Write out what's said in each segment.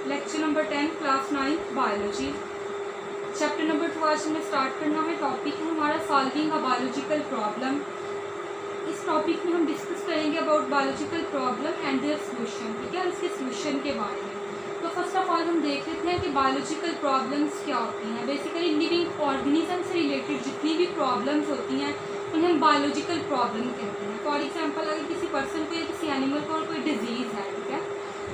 Lecture number 10 class 9 biology chapter number 2 आज हमें start करना है। टॉपिक है हमारा सॉल्विंग अ बायोलॉजिकल प्रॉब्लम। इस टॉपिक में हम डिस्कस करेंगे about biological problem and their solution, ठीक है, इसके सॉल्यूशन के बारे में। तो फर्स्ट ऑफ ऑल हम देख लेते हैं कि बायोलॉजिकल प्रॉब्लम्स क्या होती हैं। बेसिकली लिविंग ऑर्गेनिज्म से रिलेटेड जितनी भी प्रॉब्लम्स होती हैं उन्हें हम बायोलॉजिकल प्रॉब्लम कहते हैं। फॉर एग्जाम्पल अगर किसी पर्सन को या किसी एनिमल को कोई डिजीज़ है, ठीक है,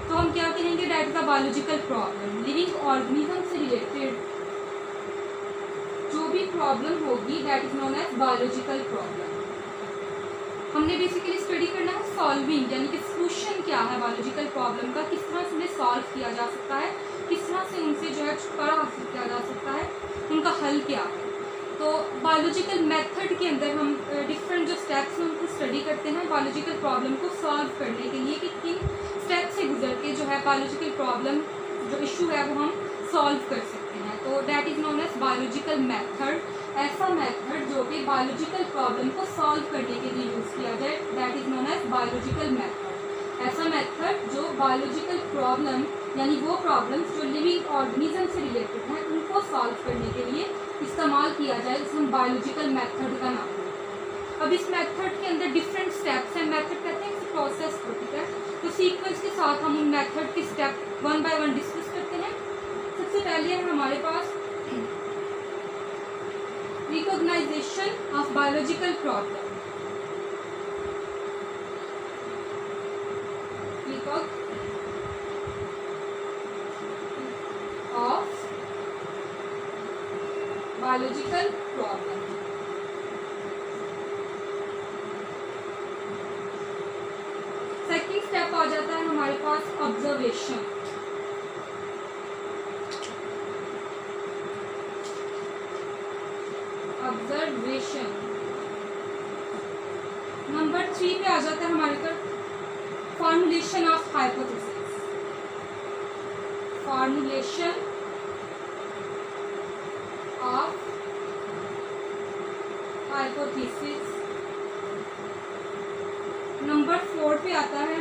तो हम क्या कहेंगे, that is a biological problem. Living organism से रिलेटेड जो भी प्रॉब्लम होगी that is known as biological problem. हमने बेसिकली स्टडी करना है सॉल्विंग, यानी कि सोल्यूशन क्या है बायोलॉजिकल प्रॉब्लम का, किस तरह से उन्हें सॉल्व किया जा सकता है, किस तरह से उनसे जो है छुटकारा हासिल किया जा सकता है, उनका हल क्या है। तो बायोलॉजिकल मेथड के अंदर हम डिफरेंट जो स्टेप्स हैं उनको स्टडी करते हैं बायोलॉजिकल प्रॉब्लम को सॉल्व करने के लिए कि किन स्टेप से गुजर के जो है बायोलॉजिकल प्रॉब्लम जो इशू है वो हम सॉल्व कर सकते हैं। तो that is known as biological method. ऐसा मेथड जो कि बायोलॉजिकल प्रॉब्लम को सॉल्व करने के लिए यूज़ किया जाए that is known as biological method. ऐसा मेथड जो बायोलॉजिकल प्रॉब्लम यानी वो प्रॉब्लम्स जो लिविंग ऑर्गेनिज्म से रिलेटेड हैं उनको सॉल्व करने के लिए इस्तेमाल किया जाए, इसे हम बायोलॉजिकल मेथड का नाम दें। अब इस मेथड के अंदर डिफरेंट स्टेप्स हैं। मेथड कहते हैं प्रोसेस को, ठीक है। तो सीक्वेंस के साथ हम उन मेथड के step one by one discuss करते हैं। सबसे पहले है हमारे पास recognisation of biological problem. Of biological problem. Second step आ जाता है हमारे पास ऑब्जर्वेशन। ऑब्जर्वेशन नंबर 3 पे आ जाता है हमारे पास formulation of hypothesis. Formulation of hypothesis. Number 4 पे आता है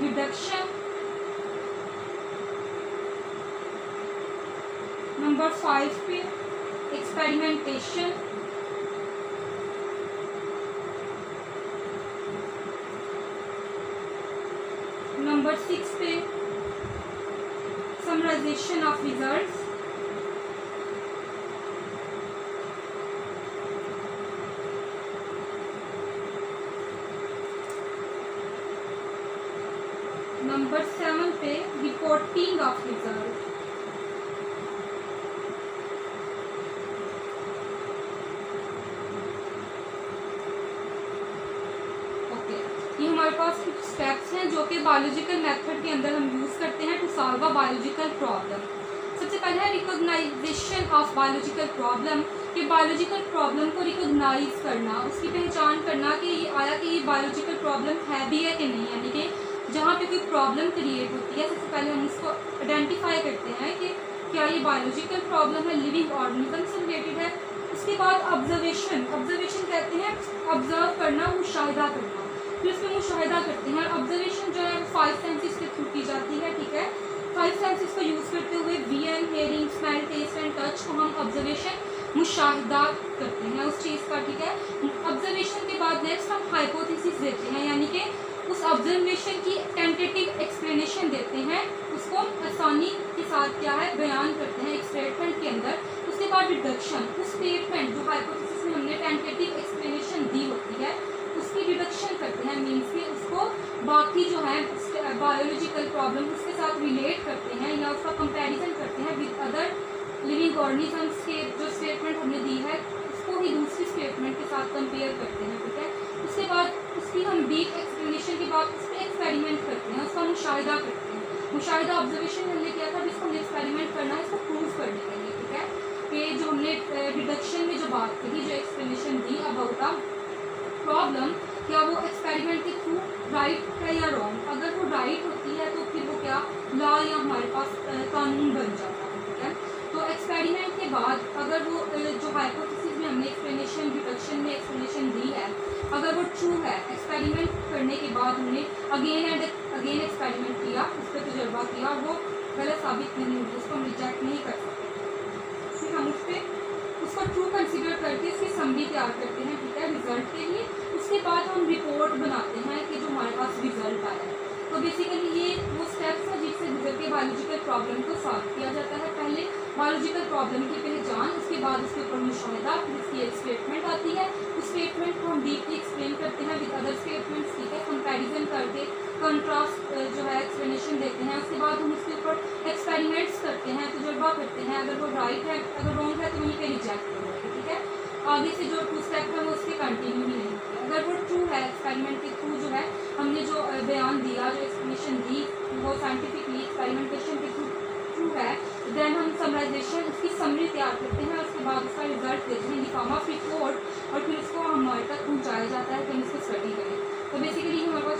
डिडक्शन। नंबर 5 पे एक्सपेरिमेंटेशन। नंबर 6 पे समराइजेशन ऑफ रिजल्ट्स। नंबर 7 पे रिपोर्टिंग ऑफ रिजल्ट। ये हमारे पास कुछ स्टेप्स हैं जो कि बायोलॉजिकल मेथड के अंदर हम यूज़ करते हैं to solve a biological problem. सबसे पहले है रिकॉग्नाइजेशन ऑफ बायोलॉजिकल प्रॉब्लम, कि बायोलॉजिकल प्रॉब्लम को रिकॉग्नाइज करना, उसकी पहचान करना कि ये आया कि ये बायोलॉजिकल प्रॉब्लम है भी है कि नहीं। यानी कि जहाँ पे कोई प्रॉब्लम क्रिएट होती है सबसे पहले हम उसको आइडेंटिफाई करते हैं कि क्या ये बायोलॉजिकल प्रॉब्लम है, लिविंग ऑर्गेनिज्म से रिलेटेड है। उसके बाद ऑब्जर्वेशन। ऑब्जर्वेशन कहते हैं ऑब्जर्व करना, मुशाहिदा करना। फिर उसमें मुशाहिदा करते हैं। ऑब्जर्वेशन जो है 5 सेंसेस के थ्रू की जाती है, ठीक है। 5 सेंसेस को यूज़ करते हुए vision, hearing, smell, taste and touch को हम ऑब्जर्वेशन मुशाहिदा करते हैं उस चीज़ का, ठीक है। ऑब्जर्वेशन के बाद नेक्स्ट हम हाइपोथेसिस देते हैं, यानी कि उस ऑब्जर्वेशन की टेंटेटिव एक्सप्लेनेशन देते हैं, उसको आसानी के साथ क्या है बयान करते हैं एक स्टेटमेंट के अंदर। उसके बाद डिडक्शन, उस स्टेटमेंट जो हाइपोथेसिस में हमने टेंटेटिव एक्सप्लेनेशन दी होती है उसकी डिडक्शन करते हैं, मीन्स कि उसको बाकी जो है बायोलॉजिकल प्रॉब्लम उसके साथ रिलेट करते हैं या उसका कंपैरिजन करते हैं विद अदर लिविंग ऑर्गेनिजम्स के जो स्टेटमेंट हमने दी है उसको ही दूसरी स्टेटमेंट के साथ कंपेयर करते हैं, ठीक है। उसके बाद उसकी हम डीप एक्सप्लेनेशन के बाद उस पर एक्सपेरिमेंट करते हैं, उसका मुशाहिदा करते हैं। मुशाहिदा ऑब्जर्वेशन हमने किया था, जिसको हमने एक्सपेरिमेंट करना है इसको प्रूव करने के लिए, ठीक है। कि जो हमने डिडक्शन में जो बात कही, जो explanation the about a problem, क्या वो एक्सपेरिमेंट के थ्रू राइट है या रॉन्ग। अगर वो राइट होती है तो फिर वो क्या लॉ या हमारे पास कानून बन जाता है, ठीक है। तो एक्सपेरिमेंट के बाद अगर वो जो हाइपोथेसिस में हमने एक्सप्लेनेशन डिडक्शन में एक्सप्लेनेशन दी है अगर वो ट्रू है, एक्सपेरिमेंट करने के बाद हमने अगेन एंड अगेन एक्सपेरिमेंट किया, उस पर तजर्बा किया, वो गलत साबित नहीं होगी, उसको हम रिजेक्ट नहीं कर सकते। फिर हम उस पर उसको ट्रू कंसिडर करके उसकी समरी तैयार करते हैं, ठीक है, रिजल्ट के लिए। उसके बाद हम रिपोर्ट बनाते हैं कि जो हमारे पास रिजल्ट आया है। तो बेसिकली ये वो स्टेप्स हैं जिससे गुजर के बायोलॉजिकल प्रॉब्लम को सॉल्व किया जाता है। पहले बायोलॉजिकल प्रॉब्लम की पहचान, उसके बाद उसके ऊपर मुशाहिदा, फिर उसकी एक स्टेटमेंट आती है। उस स्टेटमेंट को हम डीपली एक्सप्लेन करते हैं विद अदर स्टेटमेंट्स, ठीक है, कंपैरिजन करके कंट्रास्ट जो है एक्सप्लेनेशन देते हैं। उसके बाद हम उसके ऊपर एक्सपेरिमेंट्स करते हैं, तजुर्बा करते हैं। अगर वो राइट है, अगर रॉन्ग है तो वहीं पे रिजेक्ट करेंगे, ठीक है। आगे से जो 2 स्टेप है वो उसके कंटिन्यू ही नहीं होते। अगर वो ट्रू है, एक्सपेरिमेंट के थ्रू जो है हमने जो बयान दिया, जो एक्सप्लेनेशन दी, वो साइंटिफिकली एक्सपेरिमेंटेशन के थ्रू ट्रू है, देन हम समराइजेशन, उसकी समरी तैयार करते हैं। उसके बाद उसका रिजल्ट देते हैं इन फॉर्म ऑफ रिपोर्ट, और फिर उसको हमारे तक पहुँचाया जाता है कि हम इसको स्टडी करें। तो बेसिकली हमारे पास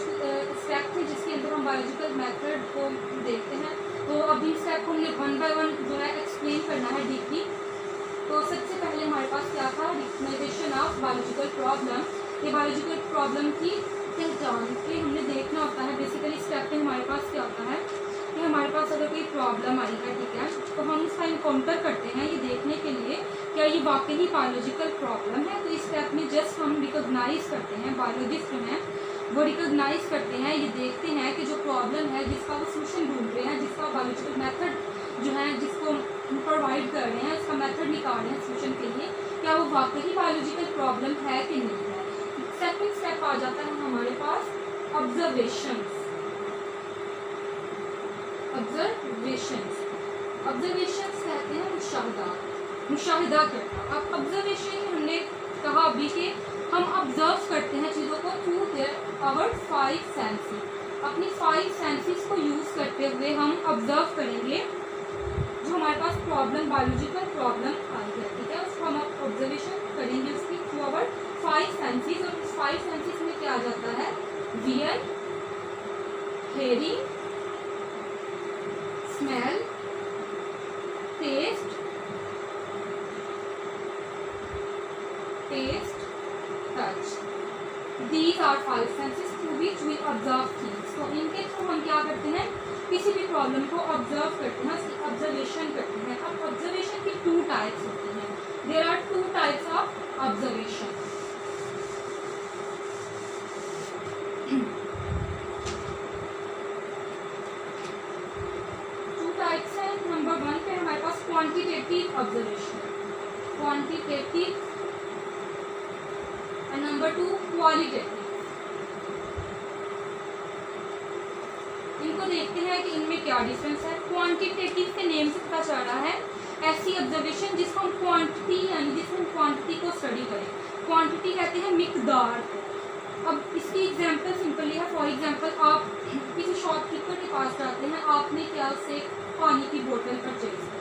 स्टेप थे जिसके अंदर हम बायोलॉजिकल मेथड को देखते हैं। तो अभी स्टेप को हमने 1 बाय 1 जो है एक्सप्लेन करना है डीपली। तो सबसे पहले हमारे पास क्या था, रिकग्नाइजेशन ऑफ बायोलॉजिकल प्रॉब्लम। ये बायोलॉजिकल प्रॉब्लम की पहचान के हमने देखना होता है। बेसिकली स्टेप में हमारे पास क्या होता है कि हमारे पास अगर कोई प्रॉब्लम आई है, ठीक है, तो हम उसका इनकाउंटर करते हैं ये देखने के लिए क्या ये वाकई बायोलॉजिकल प्रॉब्लम है। तो इस स्टेप में जस्ट हम रिकॉग्नाइज करते हैं, बायोलॉजिस्ट जो हैं वो रिकॉग्नाइज करते हैं, ये देखते हैं कि जो प्रॉब्लम है जिसका वो सोल्यूशन ढूंढ रहे हैं, जिसका बायोलॉजिकल मेथड जो है जिसको प्रोवाइड कर रहे हैं, उसका मेथड निकाल रहे हैं सोल्यूशन के लिए, क्या वो वाकई बायोलॉजिकल प्रॉब्लम है कि नहीं है। सेकंड स्टेप आ जाता है हमारे पास ऑब्जर्वेशंस। ऑब्जर्वेशंस कहते हैं मुशाहिदा करना। अब ऑब्जर्वेशन हमने कहा अभी कि हम ऑब्जर्व करते हैं चीज़ों को थ्रू देयर आवर 5 सेंसेस। अपनी 5 सेंसेस को यूज़ करते हुए हम ऑब्जर्व करेंगे जो हमारे पास प्रॉब्लम, बायोलॉजिकल प्रॉब्लम आई है, ठीक है, उसको हम ऑब्जर्वेशन करेंगे उसकी थ्रू आवर 5 सेंसेस। और इस 5 सेंसेस में क्या आ जाता है, wear, hearing, smell, taste, touch. These are 5 senses through which we observe things. तो इनके थ्रू हम क्या करते हैं, किसी भी प्रॉब्लम को ऑब्जर्व करते हैं, उसकी ऑब्जर्वेशन करते हैं। अब ऑब्जर्वेशन की 2 टाइप्स होती हैं। There are 2 types of observation. Number 1 पे हमारे पास क्वांटिटेटिव ऑब्जर्वेशन, क्वांटिटेटिव, और नंबर 2 क्वालिटेटिव। इनको देखते हैं कि इनमें क्या डिफरेंस है। क्वांटिटेटिव के नेम से पता चल रहा है ऐसी ऑब्जर्वेशन जिसको हम क्वांटिटी, यानी जिसमें हम क्वांटिटी को स्टडी करें। क्वांटिटी कहते हैं मिकदार को। अब इसकी एग्जांपल सिंपली है, फॉर एग्जांपल आप किसी शॉपकीपर के पास जाते हैं, आपने क्या उससे पानी की बोतल परचेज की,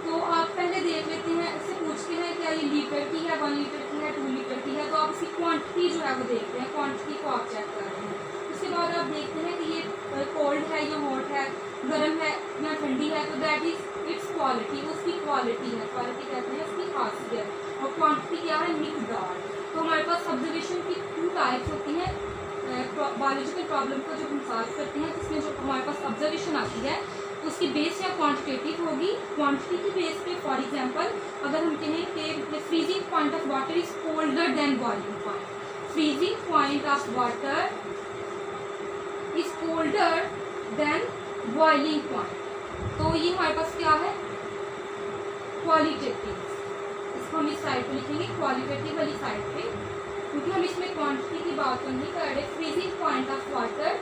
तो आप पहले देख लेते हैं, उससे पूछते हैं क्या ये लीटर की है, 1 लीटर की है, 2 लीटर की है। तो आप इसकी क्वांटिटी जो है वो देखते हैं, क्वांटिटी को आप चेक कर रहे हैं। उसके बाद आप देखते हैं कि ये कोल्ड है या हॉट है, गर्म है या ठंडी है, तो दैट इज इट्स क्वालिटी, उसकी क्वालिटी है। क्वालिटी कहते हैं उसकी खासियत, और क्वांटिटी क्या है, मिकदार। तो हमारे पास ऑब्जर्वेशन की 2 टाइप्स होती हैं। बायोलॉजिकल प्रॉब्लम को जब हम सॉल्व करते हैं, जिसमें जो हमारे पास ऑब्जर्वेशन आती है उसकी बेस या क्वांटिटेटिव होगी। क्वांटिटी की बेस पे फॉर एग्जांपल अगर हम कहें कि freezing point of water is colder than boiling point, freezing point of water is colder than boiling point, तो ये हमारे पास क्या है, क्वालिटेटिव। इसको हम इस साइड पे लिखेंगे, क्वालिटेटिव वाली साइड पे, क्योंकि हम इसमें क्वांटिटी की बात तो नहीं कर रहे। Freezing point of water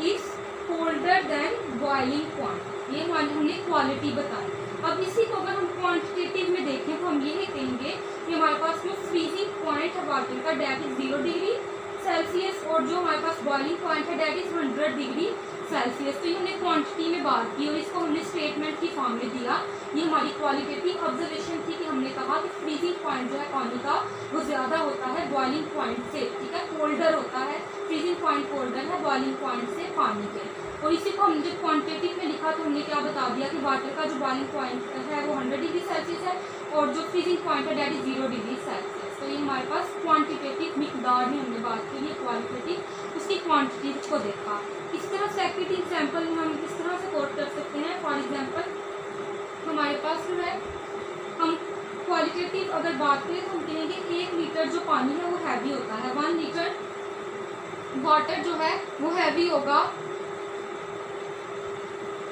is colder than boiling point, ये हमने क्वालिटी बताई। अब इसी को अगर हम क्वांटिटेटिव में देखें तो हम ये कहेंगे कि हमारे पास जो फ्रीजिंग पॉइंट है वाटर का डेट इज 0 डिग्री सेल्सियस, और जो हमारे पास बॉइलिंग पॉइंट है डेट इज 100 डिग्री सेल्सियस। तो ये हमने क्वांटिटी में बात की और इसको हमने स्टेटमेंट की फॉर्म में दिया। ये हमारी क्वालिटेटिव ऑब्जर्वेशन थी कि हमने कहा कि फ्रीजिंग पॉइंट जो है पानी का वो ज़्यादा होता है बॉइलिंग पॉइंट से, ठीक है, कोल्डर होता है, फ्रीजिंग पॉइंट कोल्डर है बॉइलिंग पॉइंट से पानी के। और इसी को हम जब क्वांटिटेटिव में लिखा तो हमने क्या बता दिया कि वाटर का जो बॉइलिंग पॉइंट है वो 100 डिग्री सेल्सियस है, और जो फ्रीजिंग पॉइंट है डेट इज 0 डिग्री सेल्सियस। तो ये हमारे पास क्वांटिटेटिव मिकदार में हमने बात की है, क्वालिटेटिव उसकी क्वांटिटी को देखा। इस तरह सेकेंड एग्जाम्पल में हम किस तरह से कोट कर सकते हैं, क्वांटिटेटिव अगर बात करें तो हम कहेंगे 1 लीटर जो पानी है वो हैवी होता है, 1 लीटर वाटर जो है वो हैवी होगा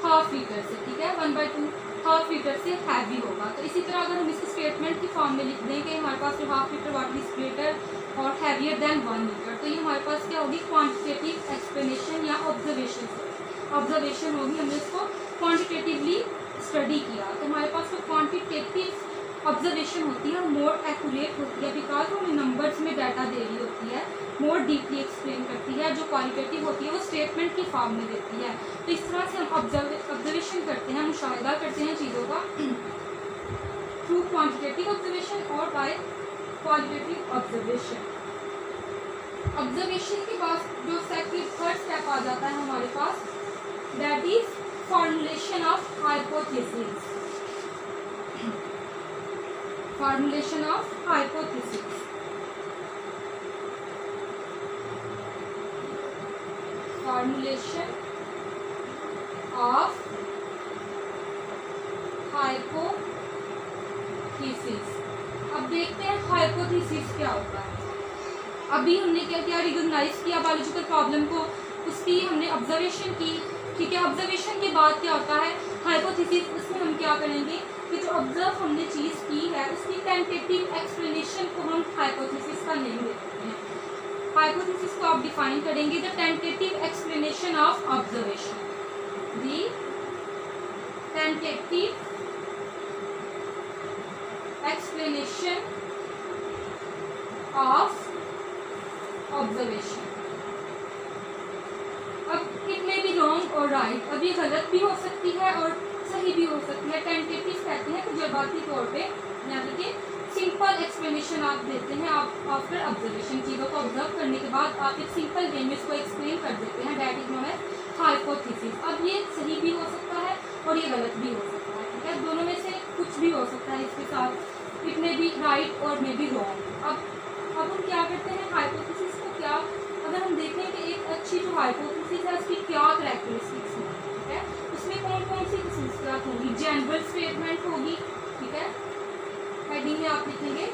हाफ लीटर से, ठीक है, 1/2 हाफ लीटर से हैवी होगा। तो इसी तरह अगर हम इसको स्टेटमेंट की फॉर्म में लिख दें कि हमारे पास जो half litre water is greater और हैवियर देन 1 लीटर, तो ये हमारे पास क्या होगी, क्वांटिटेटिव एक्सप्लेनेशन या ऑब्जर्वेशन होगी। हमने इसको क्वांटिटेटिवली स्टडी किया, तो हमारे पास जो क्वांटिटेटिव ऑब्जर्वेशन होती है वो मोर एक्यूरेट होती है, बिकॉज वो नंबर्स में डाटा दे रही होती है, मोर डीपली एक्सप्लेन करती है। जो क्वालिटेटिव होती है वो स्टेटमेंट की फॉर्म में देती है। तो इस तरह से हम ऑब्जर्वेशन करते हैं, मुशाहिदा करते हैं चीज़ों का थ्रू क्वांटिटेटिव ऑब्जर्वेशन और बाय क्वालिटेटिव ऑब्जर्वेशन। ऑब्जर्वेशन के बाद जो थर्ड स्टेप आ जाता है हमारे पास, that is formulation of hypothesis. Formulation of hypothesis, formulation of hypothesis. अब देखते हैं हाइपोथेसिस क्या होता है। अभी हमने क्या किया, रिकॉग्नाइज किया बायोलॉजिकल प्रॉब्लम को, उसकी हमने ऑब्जर्वेशन की, ठीक है। ऑब्जर्वेशन के बाद क्या होता है हाइपोथेसिस, उसमें हम क्या करेंगे कि जो ऑब्जर्व हमने चीज़ की है उसकी टेंटेटिव एक्सप्लेनेशन को हम हाइपोथेसिस का नेम देते हैं। हाइपोथेसिस को आप डिफाइन करेंगे, the tentative explanation of observation, the tentative explanation of observation. अब इट मे बी रॉन्ग और राइट, अब ये गलत भी हो सकती है और सही भी हो सकती है। टेंटेटिव कहते हैं तजुर्बाती तौर पे, यानी कि सिंपल एक्सप्लेनेशन आप देते हैं, आप आफ्टर ऑब्जर्वेशन, चीज़ों को ऑब्जर्व करने के बाद आप एक सिंपल वे में इसको एक्सप्लेन कर देते हैं, that is known as hypothesis. अब ये सही भी हो सकता है और ये गलत भी हो सकता है, ठीक है, दोनों में से कुछ भी हो सकता है इसके साथ, इट मे बी राइट और मे बी रॉन्ग। अब हम क्या करते हैं हाइपोथेसिस को, क्या अगर हम देखें कि एक अच्छी जो हाइपोथेसिस है उसकी क्या कैरेक्टरिस्टिक्स होंगी, ठीक है, उसमें कौन कौन सी खसूसियात होंगी। जनरल स्टेटमेंट होगी, ठीक है, हेडिंग में आप लिखेंगे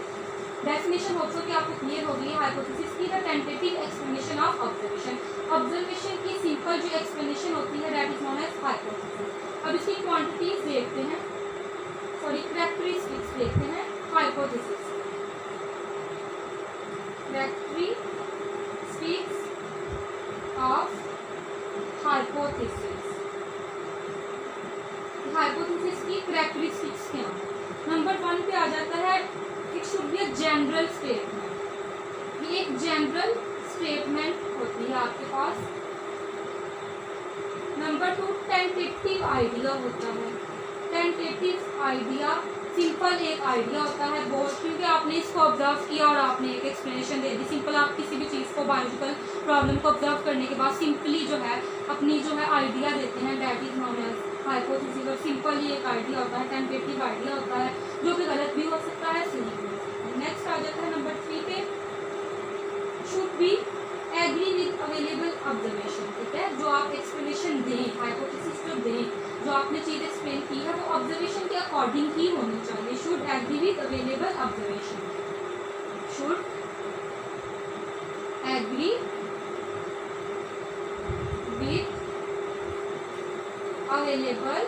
डेफिनेशन होप्सो कि आपको क्लियर हो गई हाइपोथेसिस की, the tentative explanation of observation. Observation की सिंपल जो एक्सप्लेनेशन होती है that is known as hypothesis. अब इसकी क्वांटिटीज देखते हैं, सॉरी कैरेक्टरिस्टिक्स देखते हैं hypothesis, characteristics of hypothesis. Hypothesis की कैरेक्टरिस्टिक्स क्या हैं। नंबर 1 पे आ जाता है, it should be a general statement. ये एक जनरल स्टेटमेंट होती है आपके पास। नंबर 2 टेंटेटिव आइडिया होता है। टेंटेटिव आइडिया सिंपल एक आइडिया होता है बहुत, क्योंकि आपने इसको ऑब्जर्व किया और आपने एक एक्सप्लेनेशन दे दी। सिंपल आप किसी भी चीज़ को बायोलॉजिकल प्रॉब्लम को ऑब्जर्व करने के बाद सिंपली जो है अपनी जो है आइडिया देते हैं, that is known as hypothesis. और सिंपल ही एक आइडिया होता है, टेंटेटिव आइडिया होता है, जो कि गलत भी हो सकता है, सही भी हो सकता है। नेक्स्ट आ जाता है नंबर 3 पे, should be agree with available observation, ठीक है, जो आप एक्सप्लेनेशन दें, हाइपोथेसिस जो दें, जो आपने चीज़ एक्सप्लेन की है वो ऑब्जर्वेशन के अकॉर्डिंग ही होनी चाहिए। Should agree with available observation, should agree with available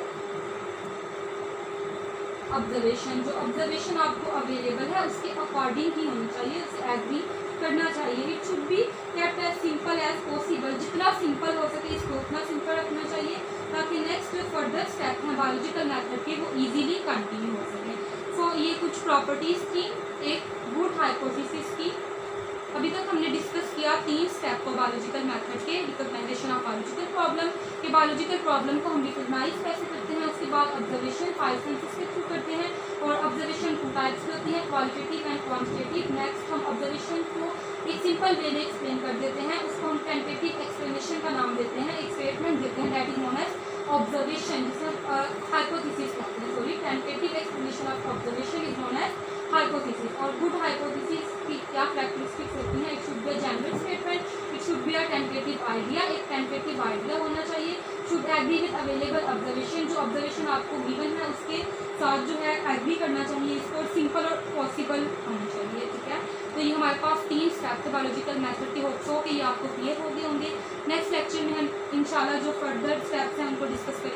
observation. जो ऑब्जर्वेशन आपको अवेलेबल है उसके अकॉर्डिंग ही होनी चाहिए, उससे एग्री करना चाहिए। It should be kept as simple as possible, जितना सिंपल हो सके इसको उतना सिंपल रखना चाहिए, ताकि नेक्स्ट जो फर्दर स्टेप है बायोलॉजिकल मेथड के वो इजीली कंटिन्यू हो सके। सो ये कुछ प्रॉपर्टीज थी एक गुड हाइपोथेसिस की। अभी तक हमने डिस्कस किया 3 स्टेप को बायोलॉजिकल मेथड के, रिकॉग्नाइजेशन ऑफ बायोलॉजिकल प्रॉब्लम के, बायोलॉजिकल प्रॉब्लम को हम रिकॉग्नाइज कैसे करते हैं, उसके बाद ऑब्जर्वेशन 5 सेंसेस के थ्रू करते हैं, और ऑब्जर्वेशन 2 टाइप्स की होती है, क्वालिटेटिव एंड क्वांटिटेटिव। नेक्स्ट हम ऑब्जर्वेशन को एक सिंपल वे में एक्सप्लेन कर देते हैं, उसको हम टेंटेटिव एक्सप्लेनेशन का नाम देते हैं, एक स्टेटमेंट देते हैं, that is known as observation, जिसे हाइपोथेसिस कहते हैं, sorry tentative explanation of observation is known as hypothesis. और गुड हाइपोथेसिस की क्या कैरेक्टरिस्टिक्स होती हैं, it should be a general statement, it should be a tentative idea, एक टेंटेटिव आइडिया होना चाहिए, should agree with available observation, जो observation आपको गिवन है उसके साथ जो है एग्री करना चाहिए इसको, सिंपल और पॉसिबल होनी चाहिए, ठीक है। तो ये हमारे पास 3 स्टेप थे बायोलॉजिकल मेथड के, होप्स हो कि ये आपको क्लियर हो गए होंगे। नेक्स्ट लेक्चर में हम इंशाल्लाह जो फर्दर स्टेप्स हैं उनको डिस्कस करेंगे।